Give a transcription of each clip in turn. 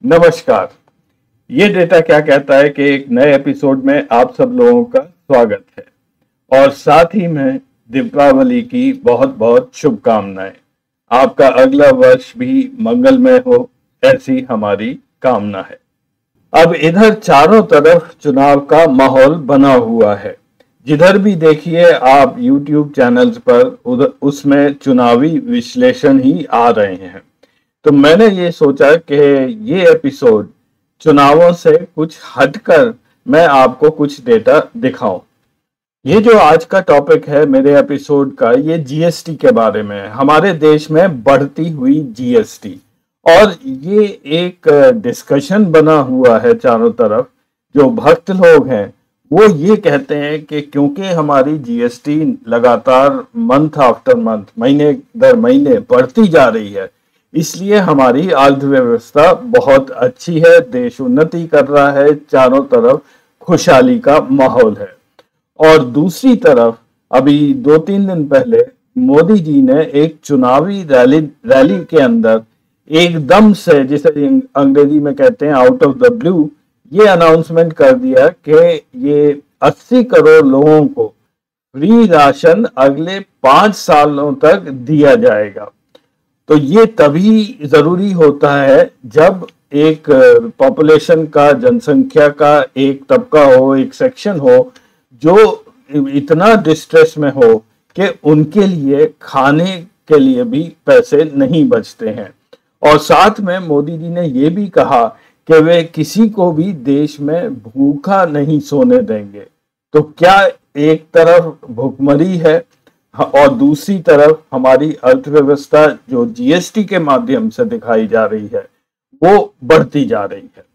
नमस्कार। ये डेटा क्या कहता है कि एक नए एपिसोड में आप सब लोगों का स्वागत है और साथ ही में दीपावली की बहुत बहुत शुभकामनाएं। आपका अगला वर्ष भी मंगलमय हो, ऐसी हमारी कामना है। अब इधर चारों तरफ चुनाव का माहौल बना हुआ है। जिधर भी देखिए आप YouTube चैनल्स पर उधर उसमें चुनावी विश्लेषण ही आ रहे हैं। तो मैंने ये सोचा कि ये एपिसोड चुनावों से कुछ हटकर मैं आपको कुछ डेटा दिखाऊं। ये जो आज का टॉपिक है मेरे एपिसोड का, ये जीएसटी के बारे में है, हमारे देश में बढ़ती हुई जीएसटी। और ये एक डिस्कशन बना हुआ है चारों तरफ। जो भक्त लोग हैं वो ये कहते हैं कि क्योंकि हमारी जीएसटी लगातार मंथ आफ्टर मंथ, महीने दर महीने बढ़ती जा रही है, इसलिए हमारी अर्थव्यवस्था बहुत अच्छी है, देश उन्नति कर रहा है, चारों तरफ खुशहाली का माहौल है। और दूसरी तरफ अभी 2-3 दिन पहले मोदी जी ने एक चुनावी रैली के अंदर एकदम से, जिसे अंग्रेजी में कहते हैं आउट ऑफ द ब्लू, ये अनाउंसमेंट कर दिया कि ये 80 करोड़ लोगों को फ्री राशन अगले 5 सालों तक दिया जाएगा। तो ये तभी जरूरी होता है जब एक पॉपुलेशन का, जनसंख्या का एक तबका हो, एक सेक्शन हो जो इतना डिस्ट्रेस में हो कि उनके लिए खाने के लिए भी पैसे नहीं बचते हैं। और साथ में मोदी जी ने ये भी कहा कि वे किसी को भी देश में भूखा नहीं सोने देंगे। तो क्या एक तरफ भुखमरी है और दूसरी तरफ हमारी अर्थव्यवस्था जो जीएसटी के माध्यम से दिखाई जा रही है वो बढ़ती जा रही है।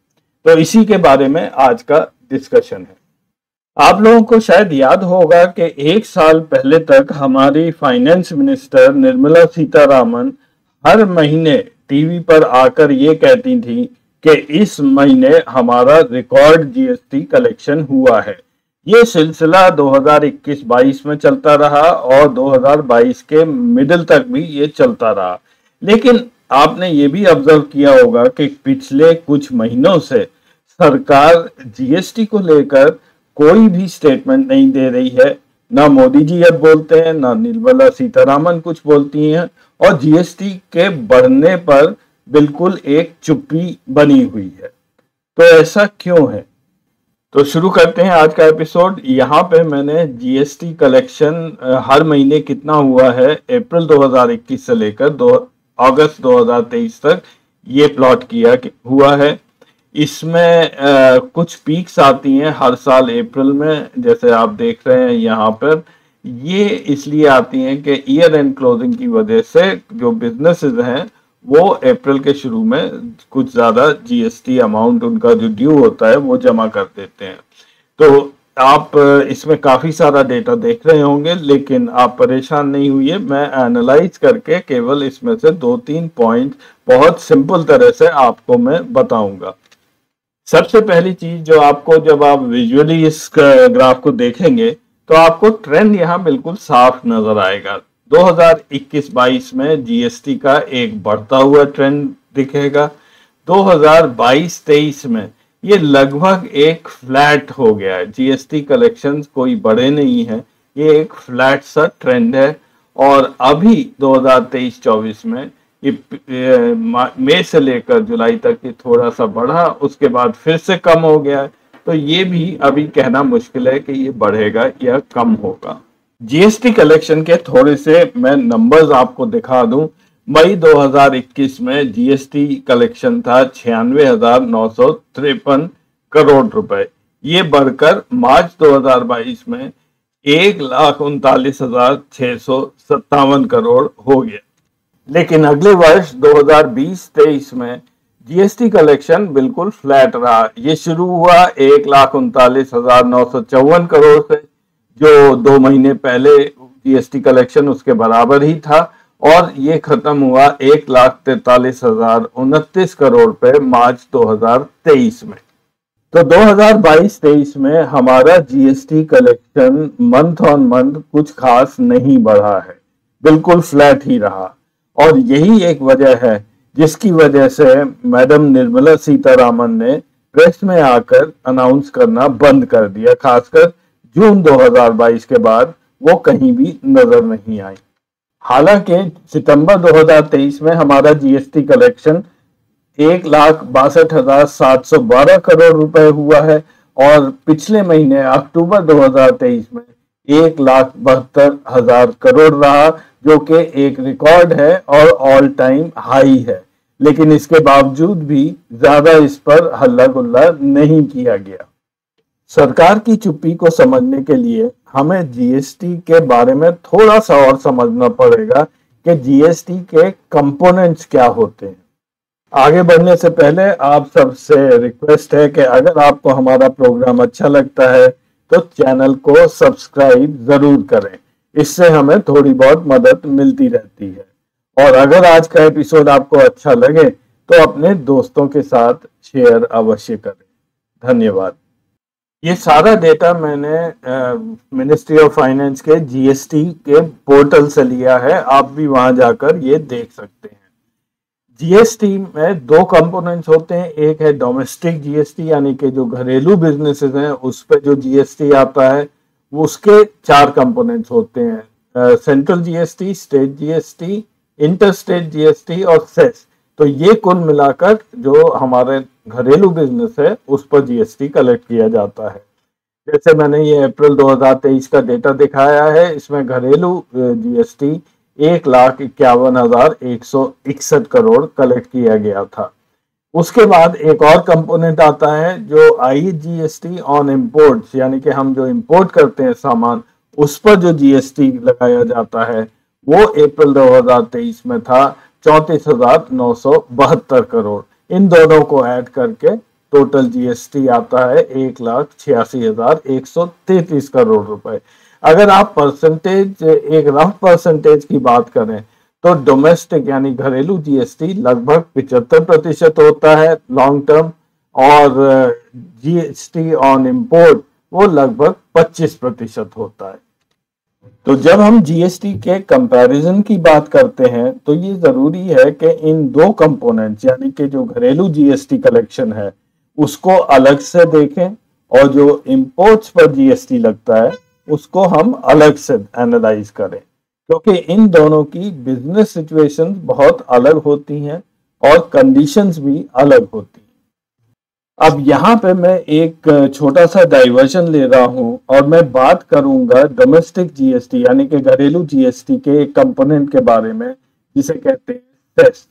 तो इसी के बारे में आज का डिस्कशन है। आप लोगों को शायद याद होगा कि 1 साल पहले तक हमारी फाइनेंस मिनिस्टर निर्मला सीतारामन हर महीने टीवी पर आकर ये कहती थी कि इस महीने हमारा रिकॉर्ड जीएसटी कलेक्शन हुआ है। ये सिलसिला 2021-22 में चलता रहा और 2022 के मिडिल तक भी ये चलता रहा। लेकिन आपने ये भी ऑब्जर्व किया होगा कि पिछले कुछ महीनों से सरकार जीएसटी को लेकर कोई भी स्टेटमेंट नहीं दे रही है। ना मोदी जी अब बोलते हैं, ना निर्मला सीतारामन कुछ बोलती हैं, और जीएसटी के बढ़ने पर बिल्कुल एक चुप्पी बनी हुई है। तो ऐसा क्यों है? तो शुरू करते हैं आज का एपिसोड। यहाँ पे मैंने जीएसटी कलेक्शन हर महीने कितना हुआ है अप्रैल 2021 से लेकर अगस्त 2023 तक ये प्लॉट किया हुआ है। इसमें कुछ पीक्स आती हैं हर साल अप्रैल में, जैसे आप देख रहे हैं यहाँ पर। ये इसलिए आती हैं कि ईयर एंड क्लोजिंग की वजह से जो बिजनेसेस हैं वो अप्रैल के शुरू में कुछ ज्यादा जीएसटी अमाउंट उनका जो ड्यू होता है वो जमा कर देते हैं। तो आप इसमें काफी सारा डेटा देख रहे होंगे, लेकिन आप परेशान नहीं हुइए। मैं एनालाइज करके केवल इसमें से 2-3 पॉइंट बहुत सिंपल तरह से आपको मैं बताऊंगा। सबसे पहली चीज जो आपको, जब आप विजुअली इस ग्राफ को देखेंगे तो आपको ट्रेंड यहाँ बिल्कुल साफ नजर आएगा। 2021-22 में जीएसटी का एक बढ़ता हुआ ट्रेंड दिखेगा। 2022-23 में ये लगभग एक फ्लैट हो गया है। जीएसटी कलेक्शंस कोई बड़े नहीं है, ये एक फ्लैट सा ट्रेंड है। और अभी 2023-24 में ये मई से लेकर जुलाई तक ये थोड़ा सा बढ़ा, उसके बाद फिर से कम हो गया है। तो ये भी अभी कहना मुश्किल है कि ये बढ़ेगा या कम होगा। जीएसटी कलेक्शन के थोड़े से मैं नंबर्स आपको दिखा दूं। मई 2021 में जीएसटी कलेक्शन था 96,953 करोड़ रुपए। ये बढ़कर मार्च 2022 में 1,39,657 करोड़ हो गया। लेकिन अगले वर्ष 2020-23 में जीएसटी कलेक्शन बिल्कुल फ्लैट रहा। ये शुरू हुआ 1,39,954 करोड़ से, जो 2 महीने पहले जीएसटी कलेक्शन उसके बराबर ही था, और ये खत्म हुआ 1,43,029 करोड़ पे मार्च 2023 में। तो 2022-23 में हमारा GST collection month on month कुछ खास नहीं बढ़ा है, बिल्कुल फ्लैट ही रहा। और यही एक वजह है जिसकी वजह से मैडम निर्मला सीतारामन ने प्रेस में आकर अनाउंस करना बंद कर दिया। खासकर जून 2022 के बाद वो कहीं भी नजर नहीं आई। हालांकि सितंबर 2023 में हमारा जीएसटी कलेक्शन 1,62,712 करोड़ रुपए हुआ है और पिछले महीने अक्टूबर 2023 में 1,72,000 करोड़ रहा, जो कि एक रिकॉर्ड है और ऑल टाइम हाई है। लेकिन इसके बावजूद भी ज्यादा इस पर हल्ला गुल्ला नहीं किया गया। सरकार की चुप्पी को समझने के लिए हमें जीएसटी के बारे में थोड़ा सा और समझना पड़ेगा कि जीएसटी के कंपोनेंट्स क्या होते हैं। आगे बढ़ने से पहले आप सबसे रिक्वेस्ट है कि अगर आपको हमारा प्रोग्राम अच्छा लगता है तो चैनल को सब्सक्राइब जरूर करें, इससे हमें थोड़ी बहुत मदद मिलती रहती है। और अगर आज का एपिसोड आपको अच्छा लगे तो अपने दोस्तों के साथ शेयर अवश्य करें। धन्यवाद। ये सारा डेटा मैंने मिनिस्ट्री ऑफ फाइनेंस के जीएसटी के पोर्टल से लिया है, आप भी वहां जाकर ये देख सकते हैं। जीएसटी में दो कंपोनेंट्स होते हैं, एक है डोमेस्टिक जीएसटी यानी कि जो घरेलू बिजनेसेस हैं उस पर जो जीएसटी आता है, वो उसके 4 कंपोनेंट्स होते हैं, central GST, state GST, inter state GST और सेस। तो ये कुल मिलाकर जो हमारे घरेलू बिजनेस है उस पर जीएसटी कलेक्ट किया जाता है। जैसे मैंने ये अप्रैल 2023 का डेटा दिखाया है, इसमें घरेलू जीएसटी 1,51,161 करोड़ कलेक्ट किया गया था। उसके बाद एक और कंपोनेंट आता है जो आईजीएसटी ऑन इम्पोर्ट्स, यानी कि हम जो इंपोर्ट करते हैं सामान उस पर जो जीएसटी लगाया जाता है, वो अप्रैल 2023 में था 34,972 करोड़। इन दोनों को ऐड करके टोटल जीएसटी आता है 1,86,133 करोड़ रुपए। अगर आप परसेंटेज, एक रफ परसेंटेज की बात करें तो डोमेस्टिक यानी घरेलू जीएसटी लगभग 75% होता है लॉन्ग टर्म, और जीएसटी ऑन इंपोर्ट वो लगभग 25% होता है। तो जब हम जीएसटी के कंपैरिजन की बात करते हैं तो ये जरूरी है कि इन दो कंपोनेंट्स यानी कि जो घरेलू जीएसटी कलेक्शन है उसको अलग से देखें और जो इंपोर्ट्स पर जीएसटी लगता है उसको हम अलग से एनालाइज करें, क्योंकि इन दोनों की बिजनेस सिचुएशन बहुत अलग होती हैं और कंडीशंस भी अलग होती हैं। अब यहाँ पे मैं एक छोटा सा डाइवर्जन ले रहा हूँ और मैं बात करूंगा डोमेस्टिक जीएसटी यानी कि घरेलू जीएसटी के एक कंपोनेंट के बारे में जिसे कहते हैं सेस।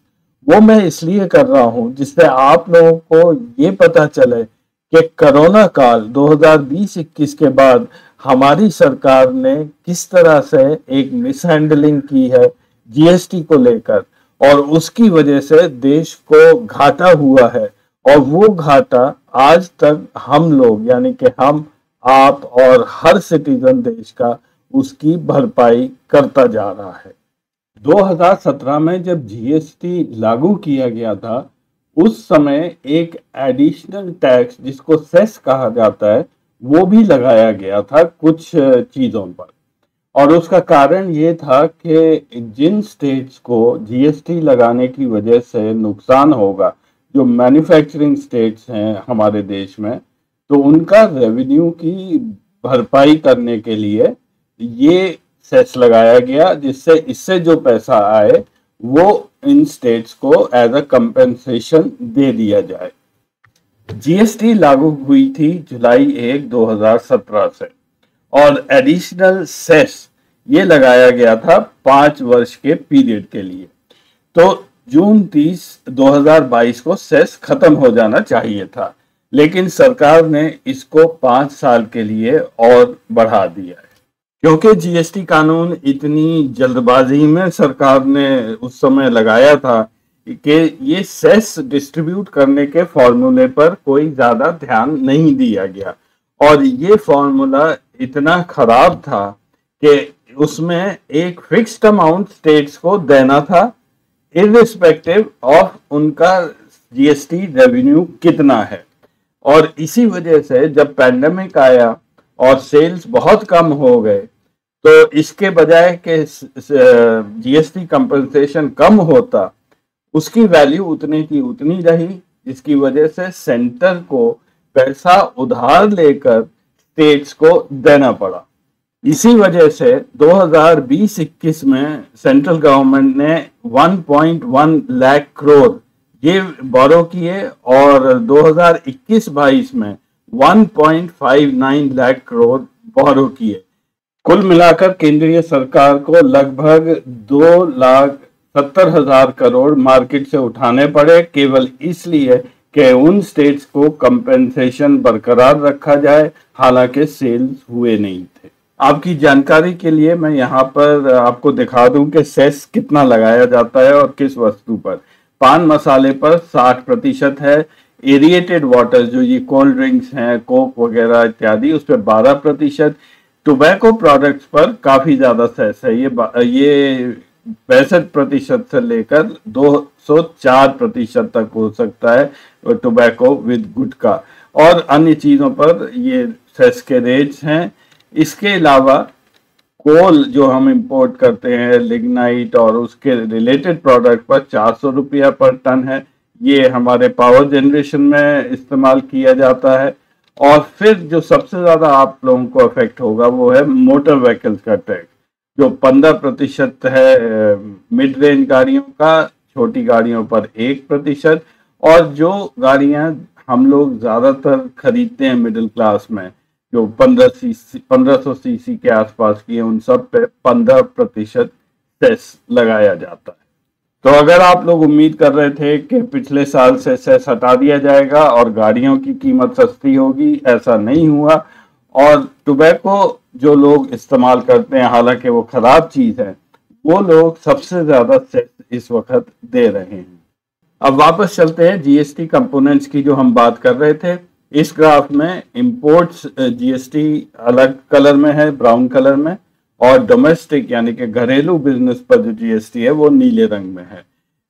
वो मैं इसलिए कर रहा हूँ जिससे आप लोगों को ये पता चले कि कोरोना काल 2020-21 के बाद हमारी सरकार ने किस तरह से एक मिसहैंडलिंग की है जीएसटी को लेकर, और उसकी वजह से देश को घाटा हुआ है और वो घाटा आज तक हम लोग यानी कि हम, आप और हर सिटीजन देश का उसकी भरपाई करता जा रहा है। 2017 में जब जीएसटी लागू किया गया था उस समय एक एडिशनल टैक्स जिसको सेस कहा जाता है वो भी लगाया गया था कुछ चीजों पर, और उसका कारण ये था कि जिन स्टेट्स को जीएसटी लगाने की वजह से नुकसान होगा, जो मैन्युफैक्चरिंग स्टेट्स हैं हमारे देश में, तो उनका रेवेन्यू की भरपाई करने के लिए ये सेस लगाया गया, जिससे इससे जो पैसा आए वो इन स्टेट्स को एज अ कंपेंसेशन दे दिया जाए। जीएसटी लागू हुई थी जुलाई 1, 2017 से, और एडिशनल सेस ये लगाया गया था 5 वर्ष के पीरियड के लिए। तो जून 30, 2022 को सेस खत्म हो जाना चाहिए था, लेकिन सरकार ने इसको 5 साल के लिए और बढ़ा दिया है। क्योंकि जीएसटी कानून इतनी जल्दबाजी में सरकार ने उस समय लगाया था कि ये सेस डिस्ट्रीब्यूट करने के फॉर्मूले पर कोई ज्यादा ध्यान नहीं दिया गया, और ये फॉर्मूला इतना खराब था कि उसमें एक फिक्स्ड अमाउंट स्टेट्स को देना था इर्रिस्पेक्टिव ऑफ उनका जीएसटी रेवेन्यू कितना है। और इसी वजह से जब पैंडेमिक आया और सेल्स बहुत कम हो गए, तो इसके बजाय कि जीएसटी कंपनसेशन कम होता, उसकी वैल्यू उतने की उतनी रही, जिसकी वजह से सेंटर को पैसा उधार लेकर स्टेट्स को देना पड़ा। इसी वजह से 2020-21 में सेंट्रल गवर्नमेंट ने 1.1 लाख करोड़ ये बोरो किए और 2021-22 में 1.59 लाख करोड़ बोरो किए। कुल मिलाकर केंद्रीय सरकार को लगभग 2,70,000 करोड़ मार्केट से उठाने पड़े, केवल इसलिए कि उन स्टेट्स को कंपेंसेशन बरकरार रखा जाए, हालांकि सेल्स हुए नहीं थे। आपकी जानकारी के लिए मैं यहाँ पर आपको दिखा दूं कि सेस कितना लगाया जाता है और किस वस्तु पर। पान मसाले पर 60% है, एरिएटेड वाटर जो ये कोल्ड ड्रिंक्स हैं, कोक वगैरह इत्यादि, उस पर 12%, टोबैको प्रोडक्ट्स पर काफी ज्यादा सेस है, ये 65% से लेकर 204% तक हो सकता है टोबैको विद गुटखा, और अन्य चीजों पर ये सेस के रेट्स हैं। इसके अलावा कोल जो हम इंपोर्ट करते हैं, लिग्नाइट और उसके रिलेटेड प्रोडक्ट पर 400 रुपया पर टन है, ये हमारे पावर जनरेशन में इस्तेमाल किया जाता है। और फिर जो सबसे ज्यादा आप लोगों को अफेक्ट होगा वो है मोटर व्हीकल्स का टैक्स, जो 15% है मिड रेंज गाड़ियों का, छोटी गाड़ियों पर 1%, और जो गाड़ियां हम लोग ज्यादातर खरीदते हैं मिडिल क्लास में, जो 1500 सीसी के आसपास की है, उन सब पे 15% सेस लगाया जाता है। तो अगर आप लोग उम्मीद कर रहे थे कि पिछले साल से सेस हटा दिया जाएगा और गाड़ियों की कीमत सस्ती होगी, ऐसा नहीं हुआ। और टोबैको जो लोग इस्तेमाल करते हैं, हालांकि वो खराब चीज है, वो लोग सबसे ज्यादा सेस इस वक्त दे रहे हैं। अब वापस चलते हैं जीएसटी कंपोनेंट्स की जो हम बात कर रहे थे। इस ग्राफ में इंपोर्ट्स जीएसटी अलग कलर में है, ब्राउन कलर में, और डोमेस्टिक यानी कि घरेलू बिजनेस पर जो जीएसटी है वो नीले रंग में है।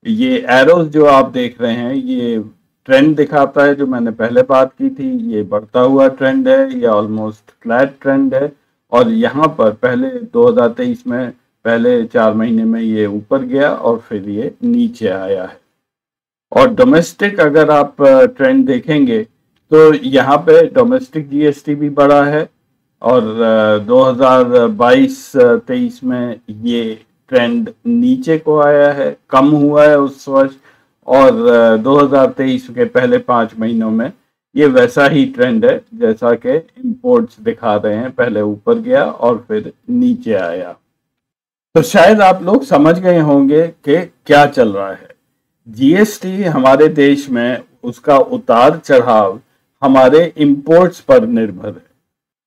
ये एरोज जो आप देख रहे हैं ये ट्रेंड दिखाता है, जो मैंने पहले बात की थी, ये बढ़ता हुआ ट्रेंड है, ये ऑलमोस्ट फ्लैट ट्रेंड है, और यहाँ पर पहले 2023 में पहले 4 महीने में ये ऊपर गया और फिर ये नीचे आया है। और डोमेस्टिक अगर आप ट्रेंड देखेंगे तो यहाँ पे डोमेस्टिक जीएसटी भी बढ़ा है, और 2022-23 में ये ट्रेंड नीचे को आया है, कम हुआ है उस वर्ष, और 2023 के पहले 5 महीनों में ये वैसा ही ट्रेंड है जैसा कि इंपोर्ट्स दिखा रहे हैं, पहले ऊपर गया और फिर नीचे आया। तो शायद आप लोग समझ गए होंगे कि क्या चल रहा है। जीएसटी हमारे देश में उसका उतार चढ़ाव हमारे इंपोर्ट्स पर निर्भर है।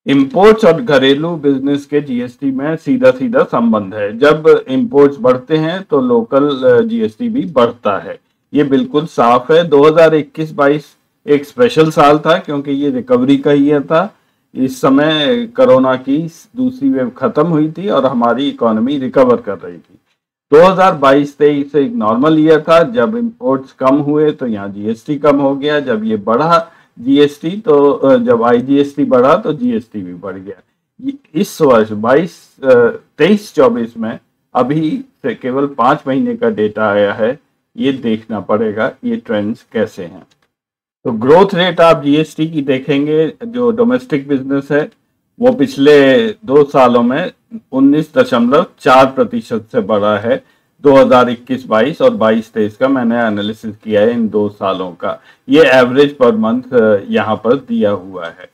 इंपोर्ट्स और घरेलू बिजनेस के जीएसटी में सीधा सीधा संबंध है। जब इंपोर्ट्स बढ़ते हैं तो लोकल जीएसटी भी बढ़ता है, ये बिल्कुल साफ है। 2021-22 एक स्पेशल साल था क्योंकि ये रिकवरी का ईयर था। इस समय कोरोना की दूसरी वेव खत्म हुई थी और हमारी इकोनॉमी रिकवर कर रही थी। 2022-23 एक नॉर्मल ईयर था, जब इंपोर्ट्स कम हुए तो यहाँ जीएसटी कम हो गया, जब ये बढ़ा जीएसटी तो जब आईजीएसटी बढ़ा तो जीएसटी भी बढ़ गया। इस वर्ष 23-24 में अभी से केवल 5 महीने का डेटा आया है, ये देखना पड़ेगा ये ट्रेंड्स कैसे हैं। तो ग्रोथ रेट आप जीएसटी की देखेंगे, जो डोमेस्टिक बिजनेस है वो पिछले 2 सालों में 19.4% से बढ़ा है। 2021-22 और 22-23 का मैंने एनालिसिस किया है, इन 2 सालों का ये एवरेज पर मंथ यहाँ पर दिया हुआ है।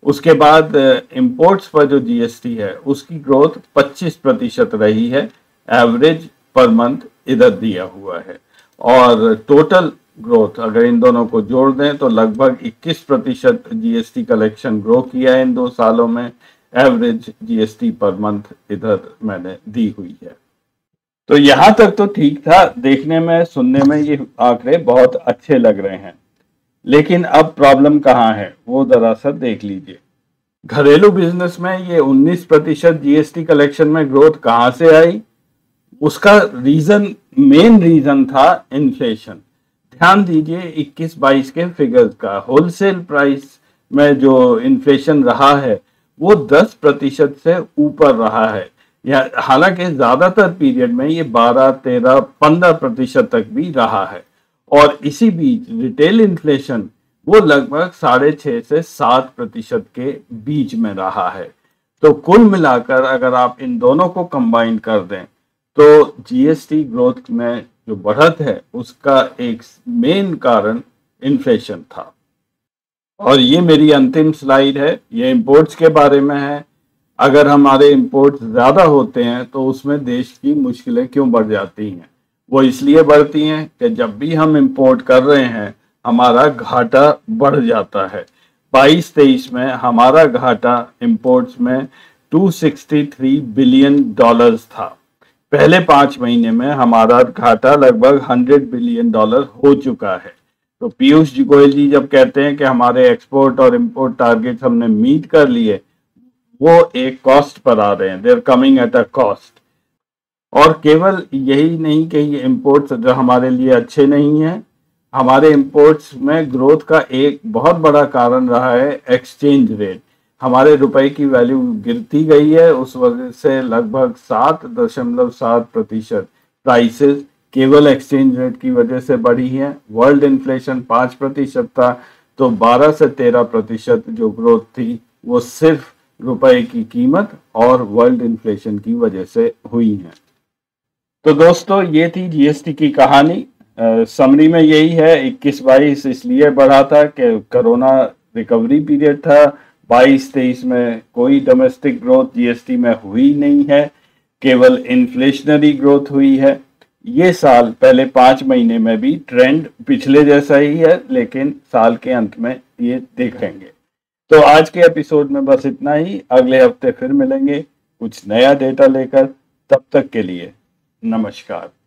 उसके बाद इंपोर्ट्स पर जो जीएसटी है उसकी ग्रोथ 25% रही है, एवरेज पर मंथ इधर दिया हुआ है। और टोटल ग्रोथ अगर इन दोनों को जोड़ दें तो लगभग 21% जीएसटी कलेक्शन ग्रो किया है इन 2 सालों में, एवरेज जीएसटी पर मंथ इधर मैंने दी हुई है। तो यहां तक तो ठीक था, देखने में सुनने में ये आंकड़े बहुत अच्छे लग रहे हैं, लेकिन अब प्रॉब्लम कहाँ है वो जरा सा देख लीजिए। घरेलू बिजनेस में ये 19% जीएसटी कलेक्शन में ग्रोथ कहाँ से आई? उसका मेन रीजन था इन्फ्लेशन। ध्यान दीजिए 21-22 के फिगर्स का, होलसेल प्राइस में जो इन्फ्लेशन रहा है वो 10% से ऊपर रहा है, या हालांकि ज्यादातर पीरियड में ये 12, 13, 15% तक भी रहा है। और इसी बीच रिटेल इन्फ्लेशन वो लगभग 6.5 से 7% के बीच में रहा है। तो कुल मिलाकर अगर आप इन दोनों को कंबाइन कर दें तो जीएसटी ग्रोथ में जो बढ़त है उसका एक मेन कारण इन्फ्लेशन था। और ये मेरी अंतिम स्लाइड है, ये इंपोर्ट्स के बारे में है। अगर हमारे इंपोर्ट्स ज्यादा होते हैं तो उसमें देश की मुश्किलें क्यों बढ़ जाती हैं? वो इसलिए बढ़ती हैं कि जब भी हम इंपोर्ट कर रहे हैं हमारा घाटा बढ़ जाता है। 22-23 में हमारा घाटा इंपोर्ट्स में $263 बिलियन था। पहले 5 महीने में हमारा घाटा लगभग $100 बिलियन हो चुका है। तो पीयूष गोयल जी जब कहते हैं कि हमारे एक्सपोर्ट और इंपोर्ट टारगेट हमने मीट कर लिए, वो एक कॉस्ट पर आ रहे हैं, they are coming at a cost. और केवल यही नहीं कि ये इंपोर्ट्स जो हमारे लिए अच्छे नहीं हैं, हमारे इंपोर्ट्स में ग्रोथ का एक बहुत बड़ा कारण रहा है एक्सचेंज रेट। हमारे रुपए की वैल्यू गिरती गई है, उस वजह से लगभग 7.7% प्राइसेस केवल एक्सचेंज रेट की वजह से बढ़ी है। वर्ल्ड इन्फ्लेशन 5% था, तो 12 से 13% जो ग्रोथ थी वो सिर्फ रुपए की कीमत और वर्ल्ड इन्फ्लेशन की वजह से हुई है। तो दोस्तों ये थी जीएसटी की कहानी। समरी में यही है, 21-22 इसलिए बढ़ा था कि कोरोना रिकवरी पीरियड था। 22-23 में कोई डोमेस्टिक ग्रोथ जीएसटी में हुई नहीं है, केवल इन्फ्लेशनरी ग्रोथ हुई है। ये साल पहले 5 महीने में भी ट्रेंड पिछले जैसा ही है, लेकिन साल के अंत में ये देखेंगे। तो आज के एपिसोड में बस इतना ही। अगले हफ्ते फिर मिलेंगे कुछ नया डेटा लेकर। तब तक के लिए नमस्कार।